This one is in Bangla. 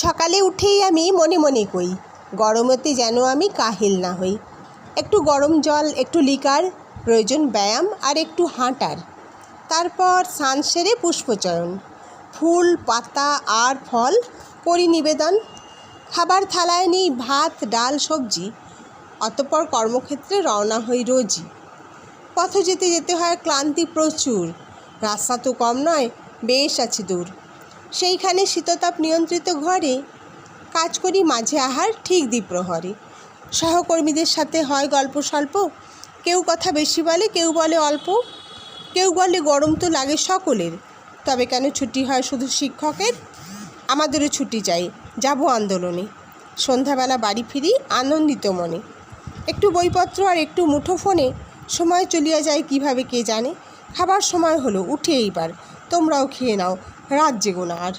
সকালে উঠেই আমি মনে মনে কই, গরমেতে যেন আমি কাহিল না হই। একটু গরম জল, একটু লিকার, প্রয়োজন ব্যায়াম আর একটু হাঁটার। তারপর স্নান সেরে পুষ্পচয়ন, ফুল পাতা আর ফল করি নিবেদন। খাবার থালায় নেই ভাত ডাল সবজি। অতঃপর কর্মক্ষেত্রে রওনা হই রোজই। পথ যেতে যেতে হয় ক্লান্তি প্রচুর। রাস্তা তো কম নয়, বেশ আছে দূর। সেইখানে শীততাপ নিয়ন্ত্রিত ঘরে কাজ করি মাঝে আহার ঠিক দ্বিপ্রহরে। সহকর্মীদের সাথে হয় গল্প স্বল্প, কেউ কথা বেশি বলে কেউ বলে অল্প। কেউ বলে গরম তো লাগে সকলের, তবে কেন ছুটি হয় শুধু শিক্ষকের? আমাদেরও ছুটি চাই, যাব আন্দোলনে। সন্ধ্যাবেলা বাড়ি ফিরি আনন্দিত মনে। একটু বইপত্র আর একটু মুঠোফোনে সময় চলিয়া যায় কিভাবে কে জানে। খাবার সময় হলো, উঠে এইবার তোমরাও খেয়ে নাও, রাত জেগো না আর।